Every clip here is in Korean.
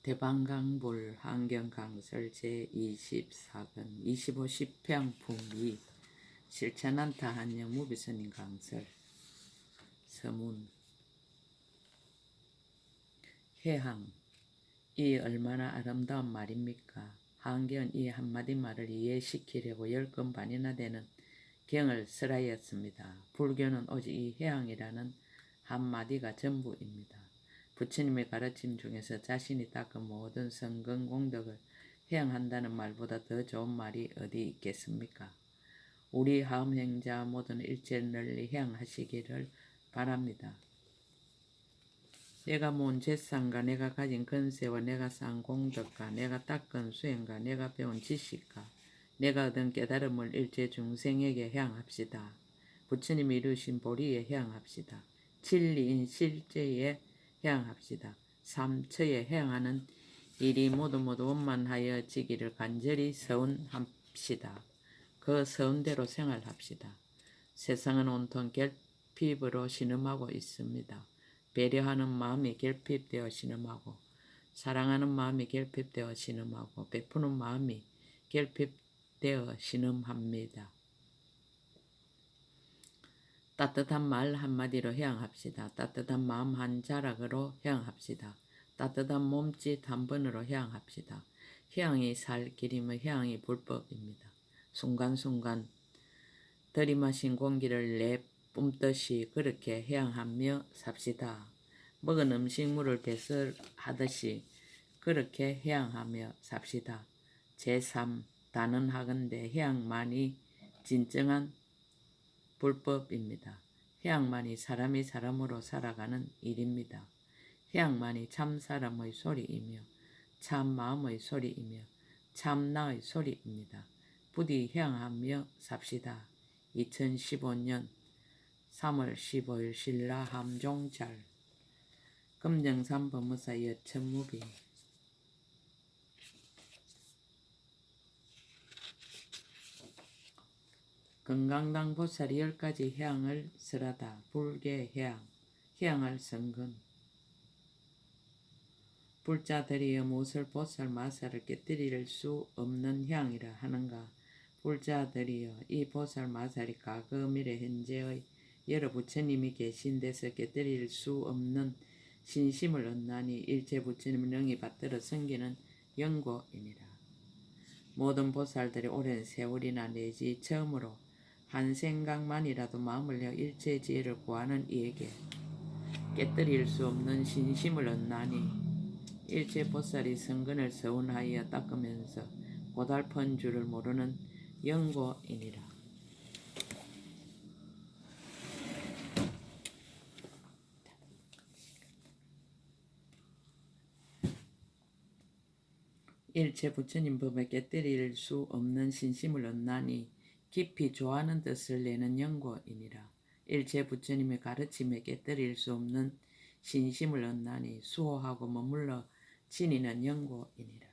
대방강불 환경강설 제24권 25 10평 풍비 실천한타 한영 무비선인 강설 서문 해항 이 얼마나 아름다운 말입니까? 한경은 이 한마디 말을 이해시키려고 10권 반이나 되는 경을 설하였습니다. 불교는 오직 이 해항이라는 한마디가 전부입니다. 부처님의 가르침 중에서 자신이 닦은 모든 성근 공덕을 해양한다는 말보다 더 좋은 말이 어디 있겠습니까? 우리 하음행자 모두는 일체를 널리 해양하시기를 바랍니다. 내가 모은 재산과 내가 가진 건세와 내가 쌓은 공덕과 내가 닦은 수행과 내가 배운 지식과 내가 얻은 깨달음을 일체 중생에게 해양합시다. 부처님이 이루신 보리에 해양합시다. 진리인 실제에 해양합시다. 삼처에 해양하는 일이 모두 원만하여지기를 간절히 서운합시다. 그 서운대로 생활합시다. 세상은 온통 결핍으로 신음하고 있습니다. 배려하는 마음이 결핍되어 신음하고 사랑하는 마음이 결핍되어 신음하고 베푸는 마음이 결핍되어 신음합니다. 따뜻한 말 한마디로 해양합시다. 따뜻한 마음 한 자락으로 해양합시다. 따뜻한 몸짓 한 번으로 해양합시다. 해양이 살 길이며 해양이 불법입니다. 순간순간 들이마신 공기를 내뿜듯이 그렇게 해양하며 삽시다. 먹은 음식물을 배설하듯이 그렇게 해양하며 삽시다. 제3 단언하건대 해양만이 진정한 불법입니다. 해양만이 사람이 사람으로 살아가는 일입니다. 해양만이 참 사람의 소리이며 참 마음의 소리이며 참 나의 소리입니다. 부디 해양하며 삽시다. 2015년 3월 15일 신라 함종잘 금정산 법무사 여천무비 건강당 보살이 10가지 해양을 설하다. 불계 해양, 해양할 성근. 불자들이여 무엇을 보살 마살을 깨뜨릴 수 없는 해양이라 하는가. 불자들이여 이 보살 마살이 과거 미래 현재의 여러 부처님이 계신 데서 깨뜨릴 수 없는 신심을 얻나니 일체 부처님을 능히 받들어 섬기는 영고이니라. 모든 보살들이 오랜 세월이나 내지 처음으로 한 생각만이라도 마음을 내어 일체 지혜를 구하는 이에게 깨뜨릴 수 없는 신심을 얻나니 일체 보살이 성근을 서운하여 닦으면서 고달픈 줄을 모르는 영고이니라. 일체 부처님 법에 깨뜨릴 수 없는 신심을 얻나니 깊이 좋아하는 뜻을 내는 영고이니라. 일체 부처님의 가르침에 깨뜨릴 수 없는 신심을 얻나니 수호하고 머물러 지니는 영고이니라.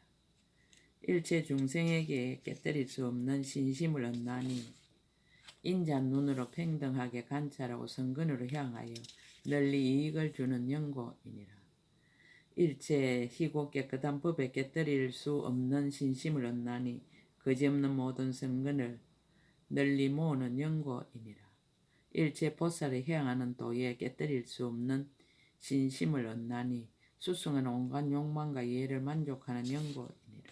일체 중생에게 깨뜨릴 수 없는 신심을 얻나니 인자 눈으로 평등하게 관찰하고 성근으로 향하여 널리 이익을 주는 영고이니라. 일체 희고 깨끗한 법에 깨뜨릴 수 없는 신심을 얻나니 거지없는 모든 성근을 널리 모으는 영고이니라. 일체 보살이 해양하는 도에 깨뜨릴 수 없는 신심을 얻나니 수승한 온갖 욕망과 이해를 만족하는 영고이니라.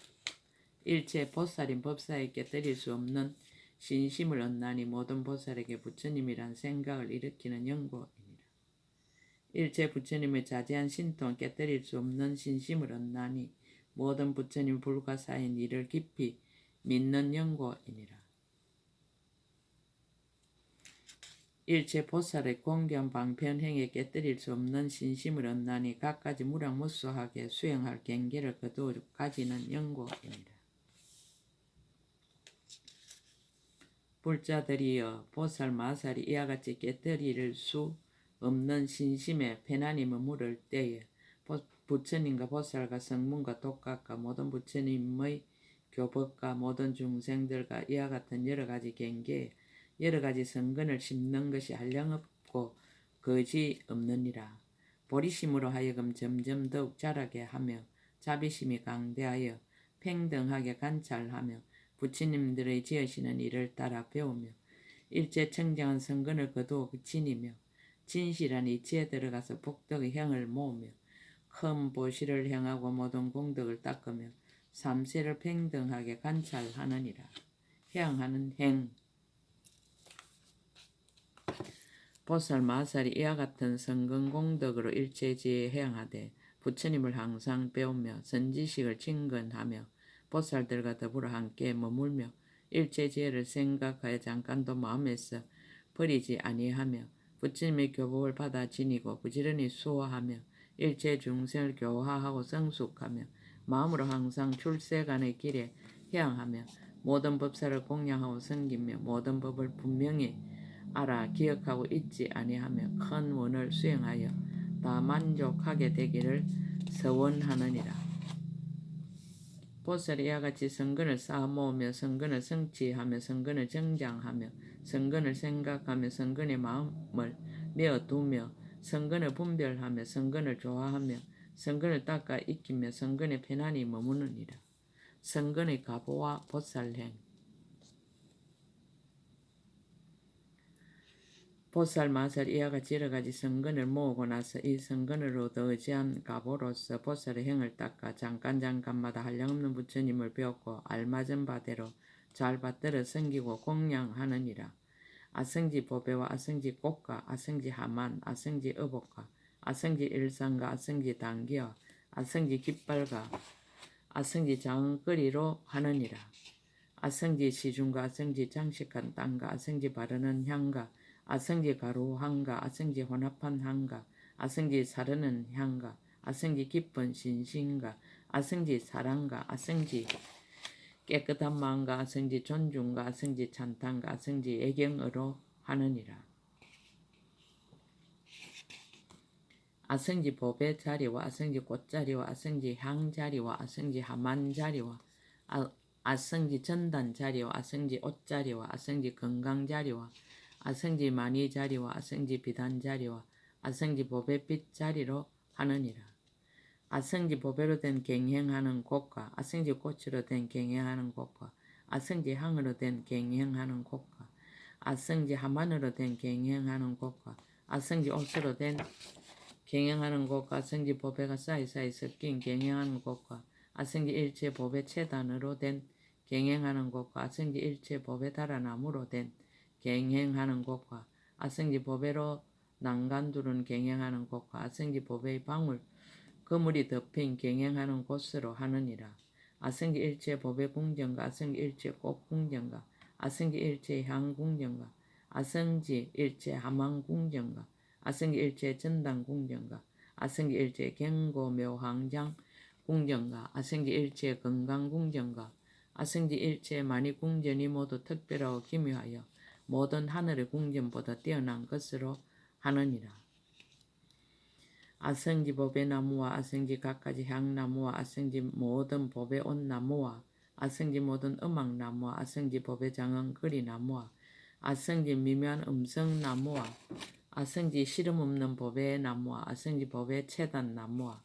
일체 보살인 법사에 깨뜨릴 수 없는 신심을 얻나니 모든 보살에게 부처님이란 생각을 일으키는 영고이니라. 일체 부처님의 자제한 신통을 깨뜨릴 수 없는 신심을 얻나니 모든 부처님 불가사인 이를 깊이 믿는 영고이니라. 일체 보살의 공견 방편행에 깨뜨릴 수 없는 신심을 얻나니 갖가지 무량무수하게 수행할 경계를 거두어 가지는 영고이니라. 불자들이여 보살 마살이 이와 같이 깨뜨릴 수 없는 신심에 편안히 머무를 때에 부처님과 보살과 성문과 독각과 모든 부처님의 교법과 모든 중생들과 이와 같은 여러가지 경계에 여러가지 성근을 심는 것이 한량없고 거지 없느니라. 보리심으로 하여금 점점 더욱 자라게 하며 자비심이 강대하여 평등하게 관찰하며 부처님들의 지으시는 일을 따라 배우며 일체 청정한 성근을 거두어 지니며 진실한 이치에 들어가서 복덕의 향을 모으며 큰 보시를 행하고 모든 공덕을 닦으며 삼세를 평등하게 관찰하느니라. 향하는 행 보살 마살이 이와 같은 성근 공덕으로 일체지에 행하되 부처님을 항상 배우며 선지식을 친근하며 보살들과 더불어 함께 머물며 일체지혜를 생각하여 잠깐도 마음에서 버리지 아니하며 부처님의 교법을 받아 지니고 부지런히 수호하며 일체 중생을 교화하고 성숙하며 마음으로 항상 출세간의 길에 향하며 모든 법사를 공양하고 섬기며 모든 법을 분명히 알아 기억하고 잊지 아니하며 큰 원을 수행하여 다 만족하게 되기를 서원하느니라. 보살이 이와 같이 성근을 쌓아 모으며 성근을 성취하며 성근을 정장하며 성근을 생각하며 성근의 마음을 메어두며 성근을 분별하며 성근을 좋아하며 성근을 닦아 익히며 성근에 편안히 머무느니라. 성근의 가보와 보살행 보살 마살 이와 같이 여러 가지 성근을 모으고 나서 이 성근을 얻어 의지한 가보로서 보살의 행을 닦아 잠깐마다 한량없는 부처님을 배웠고 알맞은 바대로 잘 받들어 섬기고 공양하느니라. 아성지 보배와 아성지 꽃가, 아성지 하만, 아성지 어복가, 아성지 일상가, 아성지 당기와 아성지 깃발가, 아성지 장거리로 하느니라. 아성지 시중가, 아성지 장식한 땅가, 아성지 바르는 향가, 아성지 가루한가, 아성지 혼합한 한가, 아성지 사르는 향가, 아성지 깊은 신신가, 아성지 사랑가, 아성지 깨끗한 마음과 아성지 존중과 아성지 찬탄과 아성지 애경으로 하느니라. 아성지 보배 자리와 아성지 꽃자리와 아성지 향자리와 아성지 하만자리와 아성지 전단 자리와 아성지 옷자리와 아성지 건강자리와 아성지 많이 자리와 아성지 비단 자리와 아성지 보배빛 자리로 하느니라. 아성지 보배로 된 갱행하는 곳과 아성지 꽃으로 된 갱행하는 곳과 아성지 향으로 된 갱행하는 곳과 아성지 하만으로 된 갱행하는 곳과 아성지 옷으로 된 갱행하는 곳과 아성지 보배가 사이사이 섞인 갱행하는 곳과 아성지 일체 보배 체단으로 된 갱행하는 곳과 아성지 일체 보배 달아나무로 된 갱행하는 곳과 아성지 보배로 난간두른 갱행하는 곳과 아성지 보배의 방울 그물이 덮인 갱행하는 곳으로 하느니라. 아성지 일체 보배 궁전과 아성지 일체 꽃 궁전과 아성지 일체 향 궁전과 아성지 일체 하만 궁전과 아성지 일체 전당 궁전과 아성지 일체 경고 묘황장 궁전과 아성지 일체 건강 궁전과 아성지 일체 만이 궁전이 모두 특별하고 기묘하여 모든 하늘의 궁전보다 뛰어난 것으로 하느니라. 아성지 보배나무와 아성지 갖가지 향나무와 아성지 모든 보배 온나무와 아성지 모든 음악나무와 아성지 보배 장은 거리나무와 아성지 미묘한 음성나무와 아성지 시름 없는 보배나무와 아성지 보배 채단나무와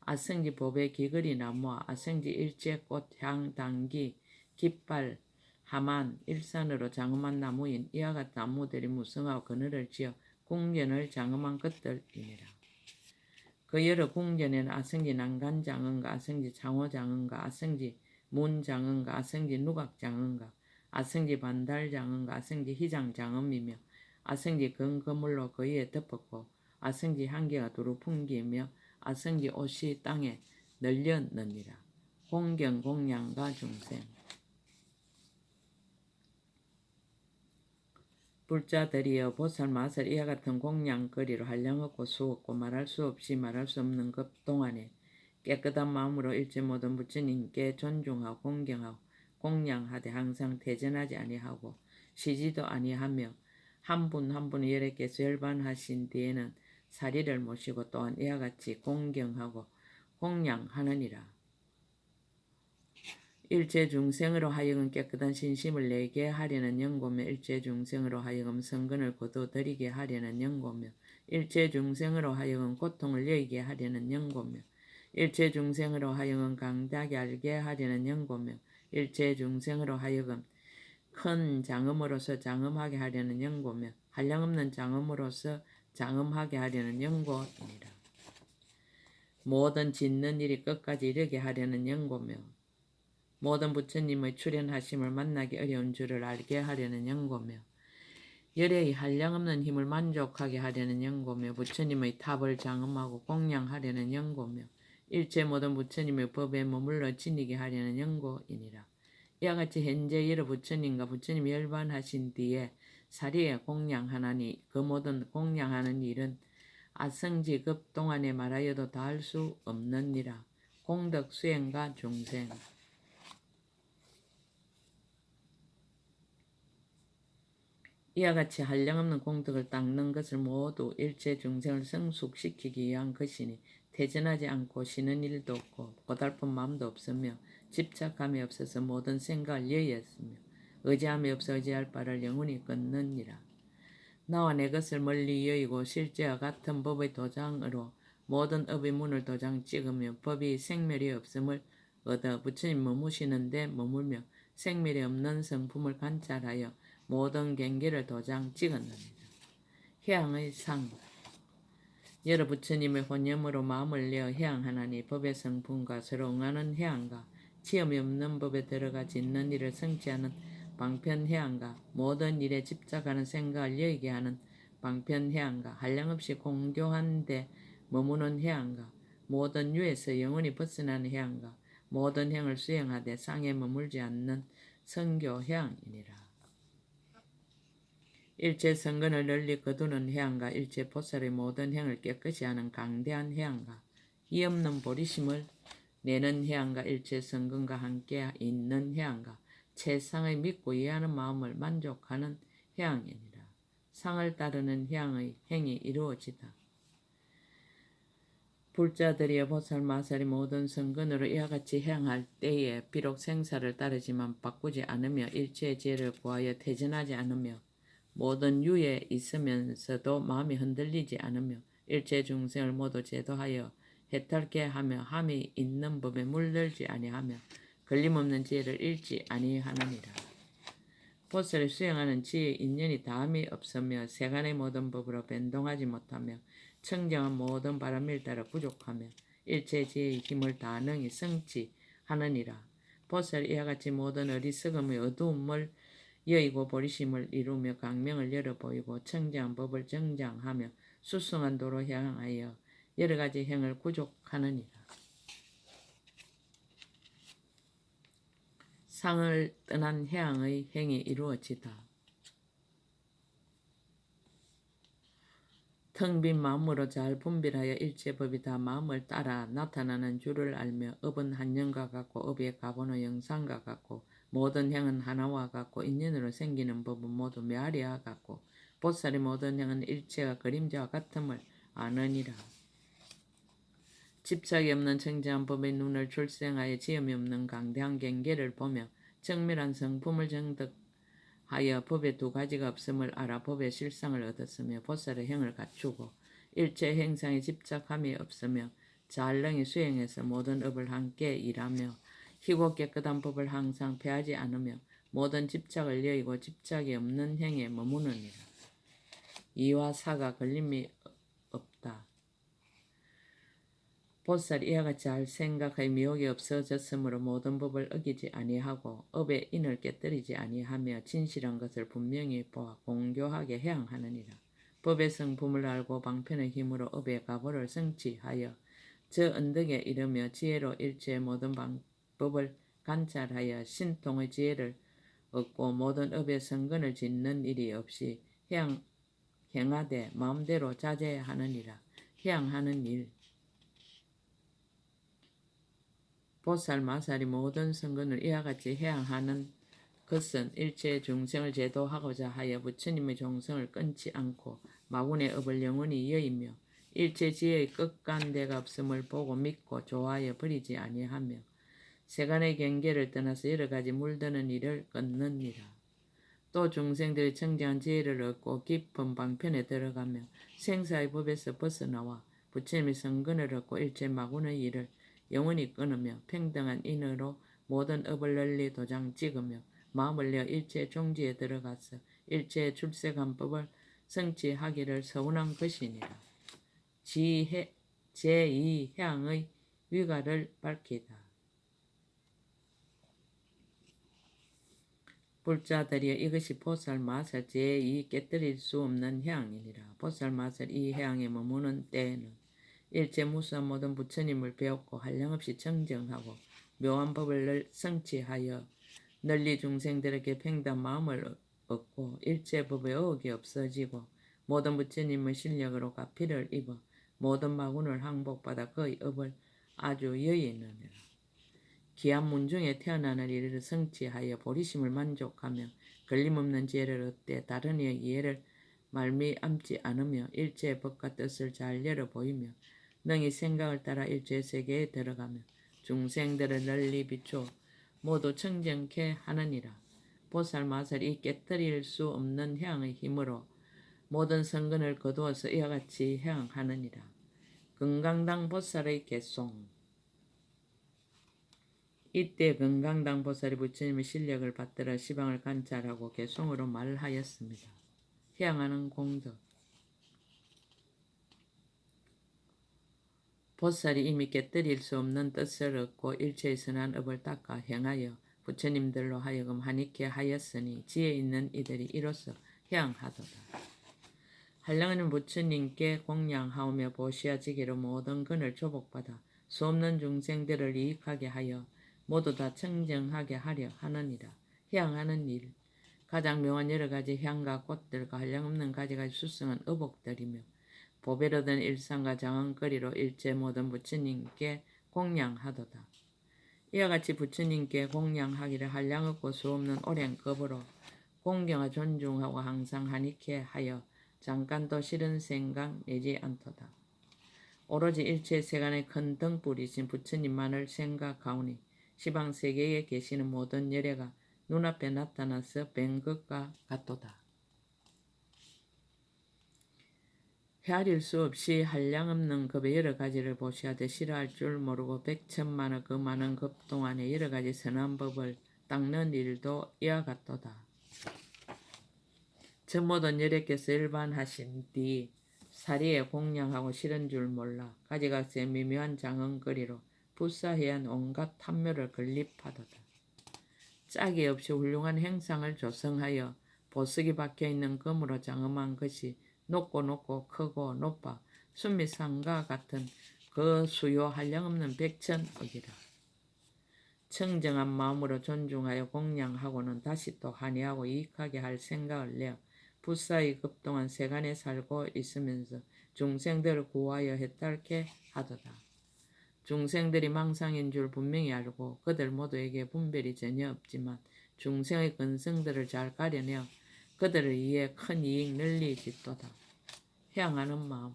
아성지 보배 기거리나무와 아성지 일제꽃 향 당기 깃발 하만 일산으로 장엄한 나무인 이와 같은 나무들이 무성하고 그늘을 지어 궁전을 장엄한 것들이니라. 그 여러 궁전에는 아성지 난간장언가 아성지 장호장언가 아성지 문장언가 아성지 누각장언가 아성지 반달장언가 아성지 희장장언이며 아성지 건거물로 그 위에 덮었고 아성지 한개가 두루 풍기며 아성지 옷이 땅에 널렸느니라. 공경 공양가 중생 불자들이여 보살 마살 이와 같은 공양거리로 한량없고 수없고 말할 수 없이 말할 수 없는 것 동안에 깨끗한 마음으로 일체 모든 부처님께 존중하고 공경하고 공양하되 항상 퇴전하지 아니하고 쉬지도 아니하며 한 분 한 분을 여러 개수 열반하신 뒤에는 사리를 모시고 또한 이와 같이 공경하고 공양하느니라. 일체 중생으로 하여금 깨끗한 신심을 내게 하려는 연고며 일체 중생으로 하여금 성근을 거둬들이게 하려는 연고며 일체 중생으로 하여금 고통을 여기게 하려는 연고며 일체 중생으로 하여금 강하게 알게 하려는 연고며 일체 중생으로 하여금 큰 장엄으로서 장엄하게 하려는 연고며 한량없는 장엄으로서 장엄하게 하려는 연고이니라. 모든 짓는 일이 끝까지 이르게 하려는 연고며 모든 부처님의 출현하심을 만나기 어려운 줄을 알게 하려는 연고며 열애의 한량없는 힘을 만족하게 하려는 연고며 부처님의 탑을 장엄하고 공양하려는 연고며 일체 모든 부처님의 법에 머물러 지니게 하려는 연고이니라. 이와 같이 현재 여러 부처님과 부처님이 열반하신 뒤에 사리에 공양하나니 그 모든 공양하는 일은 아성지급 동안에 말하여도 다 할 수 없느니라. 공덕 수행과 중생. 이와 같이 한량없는 공덕을 닦는 것을 모두 일체 중생을 성숙시키기 위한 것이니 태전하지 않고 쉬는 일도 없고 고달픈 마음도 없으며 집착함이 없어서 모든 생각을 여의했으며 의지함이 없어 의지할 바를 영원히 끊느니라. 나와 내 것을 멀리 여의고 실제와 같은 법의 도장으로 모든 업의 문을 도장 찍으며 법이 생멸이 없음을 얻어 부처님 머무시는데 머물며 생멸이 없는 성품을 관찰하여 모든 경계를 도장 찍었느니라. 해양의 상. 여러 부처님의 혼념으로 마음을 내어 해양하나니 법의 성품과 서로 응하는 해양과 지음이 없는 법에 들어가 짓는 일을 성취하는 방편해양과 모든 일에 집착하는 생각을 여의게 하는 방편해양과 한량없이 공교한 데 머무는 해양과 모든 유에서 영원히 벗어나는 해양과 모든 행을 수행하되 상에 머물지 않는 성교해양이니라. 일체 성근을 널리 거두는 해양과 일체 보살의 모든 행을 깨끗이 하는 강대한 해양과 이 없는 보리심을 내는 해양과 일체 성근과 함께 있는 해양과 최상의 믿고 이해하는 마음을 만족하는 해양이니라. 상을 따르는 해양의 행이 이루어지다. 불자들이여 보살 마살이 모든 성근으로 이와 같이 행할 때에 비록 생사를 따르지만 바꾸지 않으며 일체의 죄를 구하여 퇴전하지 않으며 모든 유에 있으면서도 마음이 흔들리지 않으며 일체 중생을 모두 제도하여 해탈케 하며 함이 있는 법에 물들지 아니하며 걸림없는 지혜를 잃지 아니하느니라. 보살이 수행하는 지혜의 인연이 다함이 없으며 세간의 모든 법으로 변동하지 못하며 청정한 모든 바람일 따라 부족하며 일체 지혜의 힘을 다 능히 성취하느니라. 보살이 이와 같이 모든 어리석음의 어두움을 여의고 보리심을 이루며 강명을 열어 보이고 청정한 법을 정장하며 수승한 도로 향하여 여러 가지 행을 구족하느니라. 상을 떠난 해양의 행이 이루어지다. 텅 빈 마음으로 잘 분별하여 일체법이 다 마음을 따라 나타나는 줄을 알며 업은 한영과 같고 업의 가본의 영상과 같고 모든 행은 하나와 같고 인연으로 생기는 법은 모두 메아리와 같고 보살의 모든 행은 일체가 그림자와 같음을 아느니라. 집착이 없는 청정한 법의 눈을 출생하여 지음이 없는 강대한 경계를 보며 정밀한 성품을 정득하여 법의 두 가지가 없음을 알아 법의 실상을 얻었으며 보살의 행을 갖추고 일체 행상에 집착함이 없으며 잘능히 수행해서 모든 업을 함께 일하며 희고 깨끗한 법을 항상 폐하지 않으며 모든 집착을 여의고 집착이 없는 행에 머무느니라. 이와 사가 걸림이 없다. 보살이 이와 같이 할 생각의 미혹이 없어졌으므로 모든 법을 어기지 아니하고 업의 인을 깨뜨리지 아니하며 진실한 것을 분명히 보아 공교하게 해양하느니라. 법의 성품을 알고 방편의 힘으로 업의 가보를 성취하여 저 언덕에 이르며 지혜로 일체의 모든 법을 관찰하여 신통의 지혜를 얻고 모든 업의 성근을 짓는 일이 없이 행하되 마음대로 자제하느니라. 해양하는 일. 보살 마살이 모든 성근을 이와 같이 해양하는 것은 일체 중생을 제도하고자 하여 부처님의 종성을 끊지 않고 마군의 업을 영원히 여의며 일체 지혜의 끝간데가 없음을 보고 믿고 좋아하여 버리지 아니하며 세간의 경계를 떠나서 여러 가지 물드는 일을 끊느니라. 또 중생들이 청정한 지혜를 얻고 깊은 방편에 들어가며 생사의 법에서 벗어나와 부처님의 성근을 얻고 일체 마군의 일을 영원히 끊으며 평등한 인으로 모든 업을 널리 도장 찍으며 마음을 내어 일체 종지에 들어가서 일체 출세간 법을 성취하기를 서운한 것이니라. 제2해양의 위가를 밝히다. 불자들이여 이것이 보살마살 제2 깨뜨릴 수 없는 해양이니라. 보살마살 이 해양에 머무는 때에는 일체 무수한 모든 부처님을 배웠고 한량없이 청정하고 묘한 법을 성취하여 널리 중생들에게 평단 마음을 얻고 일체 법의 어혹이 없어지고 모든 부처님의 실력으로 가피를 입어 모든 마군을 항복받아 그의 업을 아주 여의느니라. 기한 문중에 태어나는 이를 성취하여 보리심을 만족하며 걸림없는 지혜를 얻되 다른 이의 이해를 말미암지 않으며 일체의 법과 뜻을 잘 열어 보이며 능히 생각을 따라 일체 세계에 들어가며 중생들을 널리 비추어 모두 청정케 하느니라. 보살마살이 깨뜨릴 수 없는 해양의 힘으로 모든 성근을 거두어서 이와 같이 해양하느니라. 금강당 보살의 개송. 이때 금강당 보살이 부처님의 실력을 받들어 시방을 관찰하고 개송으로 말하였습니다. 해양하는 공덕. 보살이 이미 깨뜨릴 수 없는 뜻을 얻고 일체의 선한 업을 닦아 행하여 부처님들로 하여금 한익케 하였으니 지혜 있는 이들이 이로써 해양하도다. 한량은 부처님께 공양하오며 보시아지기로 모든 근을 조복받아 수없는 중생들을 이익하게 하여 모두 다 청정하게 하려 하느니라. 해양하는 일. 가장 묘한 여러 가지 향과 꽃들과 한량없는 가지가지 수승한 의복들이며 보배를 얻은 일상과 장언거리로 일체 모든 부처님께 공양하도다. 이와 같이 부처님께 공양하기를 한량없고 수없는 오랜 급으로 공경하 존중하고 항상 한익케 하여 잠깐도 싫은 생각 내지 않도다. 오로지 일체 세간의 큰 등불이신 부처님만을 생각하오니 시방세계에 계시는 모든 열애가 눈앞에 나타나서 뵌 것과 같도다. 헤아릴 수 없이 한량없는 급의 여러 가지를 보시하되 싫어할 줄 모르고 백천만의 그 많은 급 동안에 여러 가지 선한 법을 닦는 일도 이와 같도다. 저 모든 열애께서 일반하신 뒤 사리에 공양하고 싫은 줄 몰라 가지각색 미묘한 장언거리로 불사해한 온갖 탐묘를 건립하도다. 짝이 없이 훌륭한 행상을 조성하여 보석이 박혀있는 금으로 장엄한 것이 높고 크고 높아 순미산과 같은 그 수요 한량없는 백천억이라. 청정한 마음으로 존중하여 공양하고는 다시 또 한의하고 이익하게 할 생각을 내어 불사의 급동안 세간에 살고 있으면서 중생들을 구하여 해탈케 하도다. 중생들이 망상인 줄 분명히 알고 그들 모두에게 분별이 전혀 없지만 중생의 근성들을 잘 가려내어 그들을 위해 큰 이익 널리 짓도다. 해양하는 마음.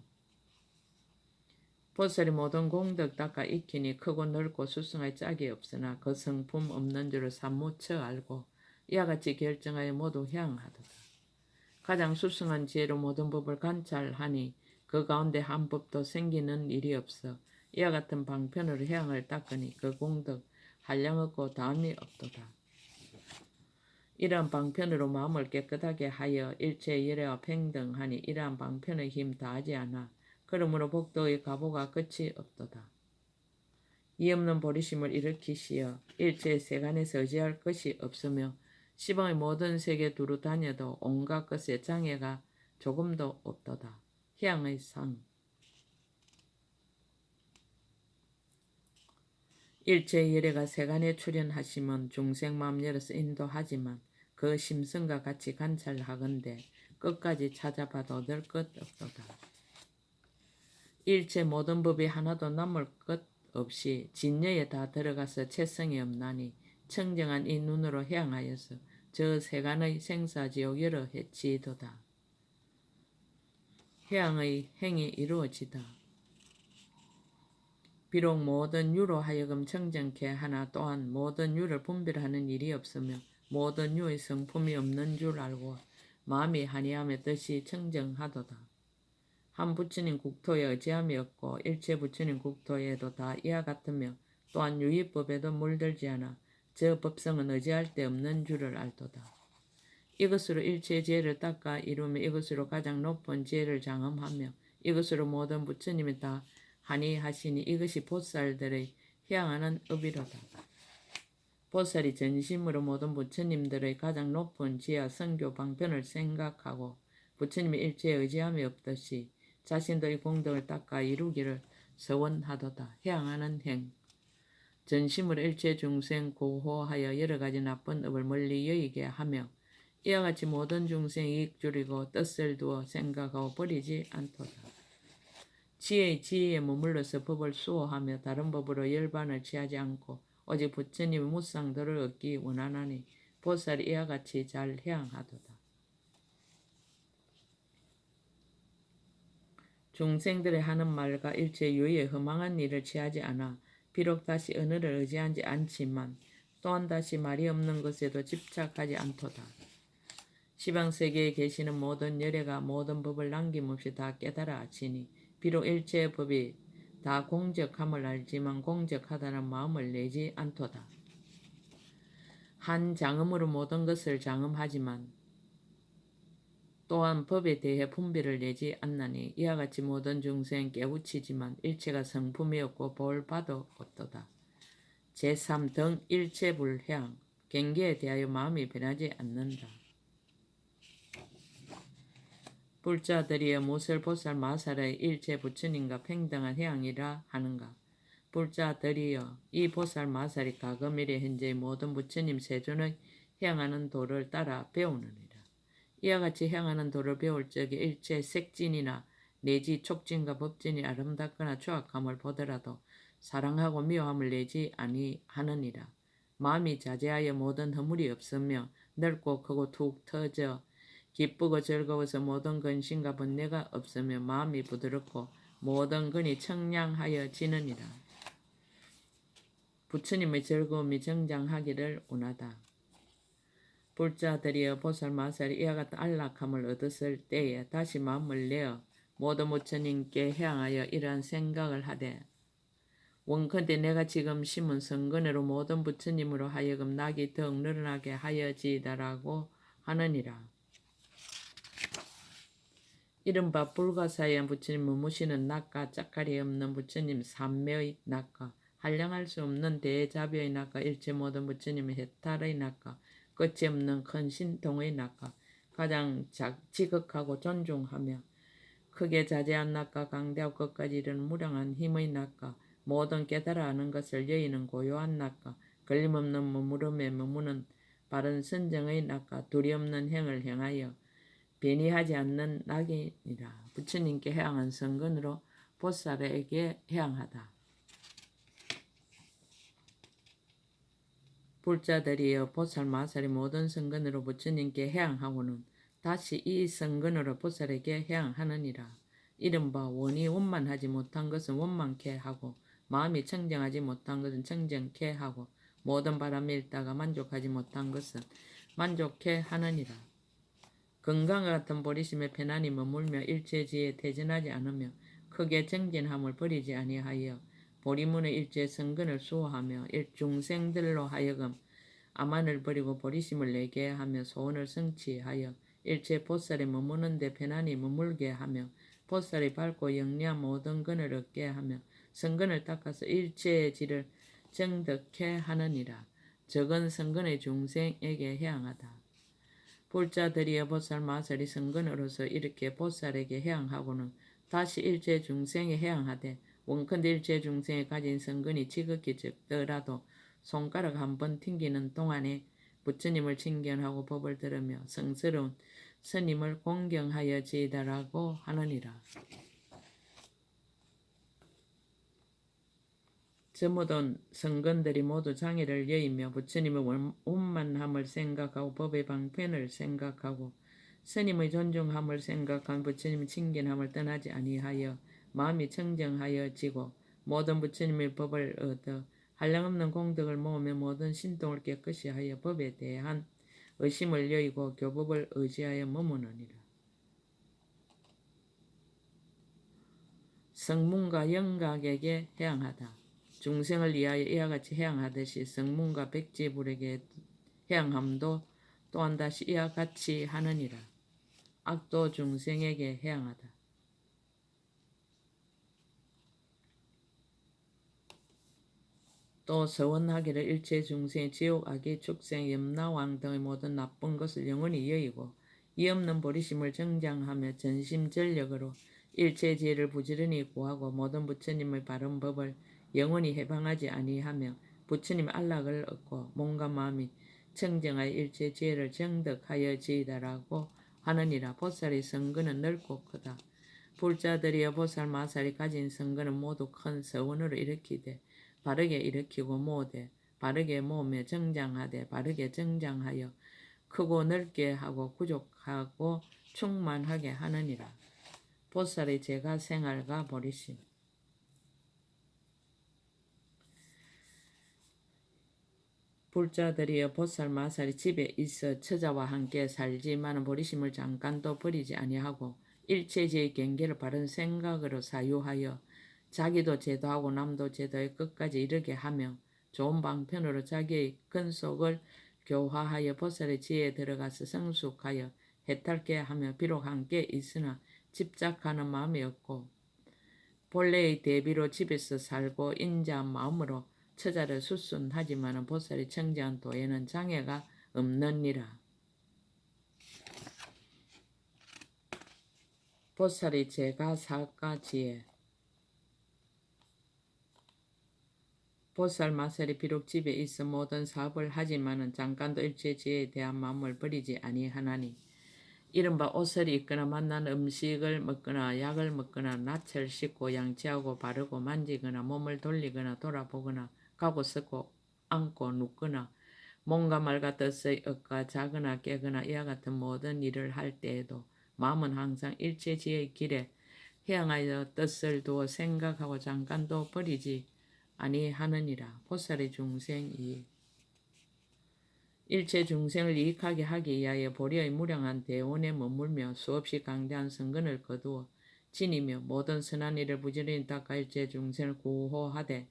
보살이 모든 공덕 닦아 익히니 크고 넓고 수승할 짝이 없으나 그 성품 없는 줄을 삼무쳐 알고 이와 같이 결정하여 모두 해양하도다. 가장 수승한 지혜로 모든 법을 관찰하니 그 가운데 한 법도 생기는 일이 없어 이와 같은 방편으로 해양을 닦으니 그 공덕 한량없고 다음이 없도다. 이러한 방편으로 마음을 깨끗하게 하여 일체의 열애와 평등하니 이러한 방편의 힘 다하지 않아 그러므로 복도의 가보가 끝이 없도다. 이 없는 보리심을 일으키시어 일체의 세간에서 의지할 것이 없으며 시방의 모든 세계 두루 다녀도 온갖 것에 장애가 조금도 없도다. 해양의 상. 일체의 열애가 세간에 출현하시면 중생 마음 열어서 인도하지만 그 심성과 같이 관찰하건대 끝까지 찾아봐도 얻을 것 없도다. 일체 모든 법이 하나도 남을 것 없이 진여에 다 들어가서 채성이 없나니 청정한 이 눈으로 해양하여서 저 세간의 생사지옥 여러 해치도다. 해양의 행이 이루어지다. 비록 모든 유로 하여금 청정케 하나 또한 모든 유를 분별하는 일이 없으며 모든 유의 성품이 없는 줄 알고 마음이 한이함의 뜻이 청정하도다. 한 부처님 국토에 의지함이 없고 일체 부처님 국토에도 다 이와 같으며 또한 유의법에도 물들지 않아 저 법성은 의지할 데 없는 줄을 알도다. 이것으로 일체의 지혜를 닦아 이루며 이것으로 가장 높은 지혜를 장엄하며 이것으로 모든 부처님이 다 하니 하시니 이것이 보살들의 향하는 의비로다. 보살이 전심으로 모든 부처님들의 가장 높은 지혜와 선교 방편을 생각하고 부처님의 일체에 의지함이 없듯이 자신들의 공덕을 닦아 이루기를 서원하도다. 향하는 행. 전심으로 일체 중생 고호하여 여러 가지 나쁜 업을 멀리 여기게 하며 이와 같이 모든 중생 이익 줄이고 뜻을 두어 생각하고 버리지 않도다. 지혜에 머물러서 법을 수호하며 다른 법으로 열반을 취하지 않고 오직 부처님의 무상도를 얻기 원하나니 보살이 이와 같이 잘 해양하도다. 중생들의 하는 말과 일체 유의에 허망한 일을 취하지 않아 비록 다시 언어를 의지하지 않지만 또한 다시 말이 없는 것에도 집착하지 않도다. 시방세계에 계시는 모든 열애가 모든 법을 남김없이 다 깨달아 아치니 비록 일체의 법이 다 공적함을 알지만 공적하다는 마음을 내지 않도다. 한 장엄으로 모든 것을 장엄하지만 또한 법에 대해 분별을 내지 않나니 이와 같이 모든 중생 깨우치지만 일체가 성품이 없고 볼 바도 없도다. 제3 등 일체불향 경계에 대하여 마음이 변하지 않는다. 불자들이여 무엇을 보살 마살의 일체 부처님과 평등한 해양이라 하는가. 불자들이여 이 보살 마살이 가금일의 현재의 모든 부처님 세존의 향하는 도를 따라 배우느니라. 이와 같이 향하는 도를 배울 적에 일체 색진이나 내지 촉진과 법진이 아름답거나 추악함을 보더라도 사랑하고 미워함을 내지 아니하느니라. 마음이 자제하여 모든 허물이 없으며 넓고 크고 툭 터져 기쁘고 즐거워서 모든 근심과 번뇌가 없으며 마음이 부드럽고 모든 근이 청량하여 지느니라. 부처님의 즐거움이 정장하기를 원하다. 불자들이여 보살마살이 이와 같은 안락함을 얻었을 때에 다시 마음을 내어 모든 부처님께 향하여 이러한 생각을 하되 원컨대 내가 지금 심은 성근으로 모든 부처님으로 하여금 낙이 더욱 늘어나게 하여지이다라고 하느니라. 이른바 불가사의한 부처님 머무시는 낙과 짝갈이 없는 부처님 삼매의 낙과 한량할 수 없는 대자비의 낙과 일체 모든 부처님의 해탈의 낙과 끝이 없는 큰 신통의 낙과 가장 지극하고 존중하며 크게 자제한 낙과 강대하고 끝까지 이르는 무량한 힘의 낙과 모든 깨달아 아는 것을 여의는 고요한 낙과 걸림없는 머무름에 머무는 바른 선정의 낙과 두려움없는 행을 행하여 변이하지 않는 낙이니라. 부처님께 해양한 성근으로 보살에게 해양하다. 불자들이여 보살 마살이 모든 성근으로 부처님께 해양하고는 다시 이 성근으로 보살에게 해양하느니라. 이른바 원이 원만하지 못한 것은 원만케 하고 마음이 청정하지 못한 것은 청정케 하고 모든 바람이 일다가 만족하지 못한 것은 만족케 하느니라. 건강과 같은 보리심에 편안히 머물며 일체지에 퇴진하지 않으며 크게 정진함을 버리지 아니하여 보리문의 일체 성근을 수호하며 일중생들로 하여금 아만을 버리고 보리심을 내게 하며 소원을 성취하여 일체 보살에 머무는 데 편안히 머물게 하며 보살이 밝고 영리한 모든 근을 얻게 하며 성근을 닦아서 일체의 질을 정득케 하느니라. 적은 성근의 중생에게 해양하다. 불자들이여 보살 마살이 성근으로서 이렇게 보살에게 해양하고는 다시 일체 중생에 해양하되 원컨대 일체 중생이 가진 성근이 지극히 적더라도 손가락 한 번 튕기는 동안에 부처님을 칭견하고 법을 들으며 성스러운 스님을 공경하여 지이다라고 하느니라. 저 모든 성근들이 모두 장애를 여의며 부처님의 원만함을 생각하고 법의 방편을 생각하고 스님의 존중함을 생각한 부처님의 칭견함을 떠나지 아니하여 마음이 청정하여지고 모든 부처님의 법을 얻어 한량없는 공덕을 모으며 모든 신통을 깨끗이 하여 법에 대한 의심을 여의고 교법을 의지하여 머무느니라. 성문과 영각에게 해양하다. 중생을 위하여 이와 같이 해양하듯이 성문과 백제불에게 해양함도 또한 다시 이와 같이 하느니라. 악도 중생에게 해양하다. 또 서원하기를 일체 중생의 지옥, 악의, 축생, 염라왕 등의 모든 나쁜 것을 영원히 여의고 이 없는 보리심을 정장하며 전심전력으로 일체 지혜를 부지런히 구하고 모든 부처님의 바른 법을 영원히 해방하지 아니하며 부처님 안락을 얻고 몸과 마음이 청정하여 일체 지혜를 정득하여지이다라고 하느니라. 보살의 선거는 넓고 크다. 불자들이여 보살 마살이 가진 선거는 모두 큰 서원으로 일으키되 바르게 일으키고 모으되 바르게 모으며 정장하되 바르게 정장하여 크고 넓게 하고 구족하고 충만하게 하느니라. 보살의 제가 생활과 보리심. 불자들이여 보살 마살이 집에 있어 처자와 함께 살지만 보리심을 잠깐도 버리지 아니하고 일체지의 경계를 바른 생각으로 사유하여 자기도 제도하고 남도 제도에 끝까지 이르게 하며 좋은 방편으로 자기의 근속을 교화하여 보살의 지혜에 들어가서 성숙하여 해탈게 하며 비록 함께 있으나 집착하는 마음이 없고 본래의 대비로 집에서 살고 인자한 마음으로 처자를 수순하지만 보살이 청정한 도에는 장애가 없느니라. 보살의 제가 사가 지혜. 보살 마살이 비록 집에 있어 모든 사업을 하지만은 잠깐도 일체 지혜에 대한 마음을 버리지 아니하나니 이른바 옷을 입거나 맛난 음식을 먹거나 약을 먹거나 낯을 씻고 양치하고 바르고 만지거나 몸을 돌리거나 돌아보거나 가고 서고 앉고 눕거나 몸과 말과 뜻의 억과 자거나 깨거나 이와 같은 모든 일을 할 때에도 마음은 항상 일체 지혜의 길에 해양하여 뜻을 두어 생각하고 잠깐도 버리지 아니하느니라. 보살의 중생이 일체 중생을 이익하게 하기 위하여 보리의 무량한 대원에 머물며 수없이 강대한 성근을 거두어 지니며 모든 선한 일을 부지런히 닦아 일체 중생을 구호하되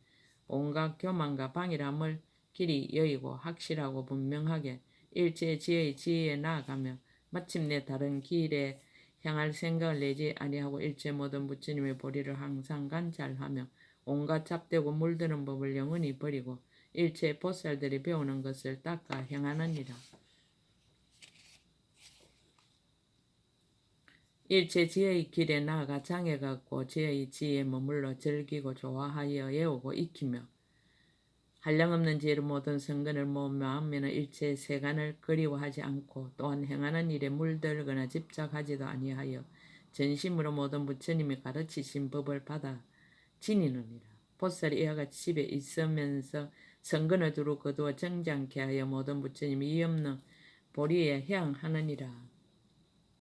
온갖 교만과 방일함을 길이 여의고 확실하고 분명하게 일체 지혜의 지혜에 나아가며 마침내 다른 길에 향할 생각을 내지 아니하고 일체 모든 부처님의 보리를 항상 관찰하며 온갖 잡되고 물드는 법을 영원히 버리고 일체 보살들이 배우는 것을 닦아 행하느니라. 일체 지혜의 길에 나아가 장애가 없고 지혜의 지혜에 머물러 즐기고 좋아하여 애우고 익히며 한량없는 지혜로 모든 성근을 모으면은 일체 세간을 그리워하지 않고 또한 행하는 일에 물들거나 집착하지도 아니하여 전심으로 모든 부처님이 가르치신 법을 받아 지니느니라. 보살이 이와 같이 집에 있으면서 성근을 두루 거두어 정장케 하여 모든 부처님이 이 없는 보리에 해양하느니라.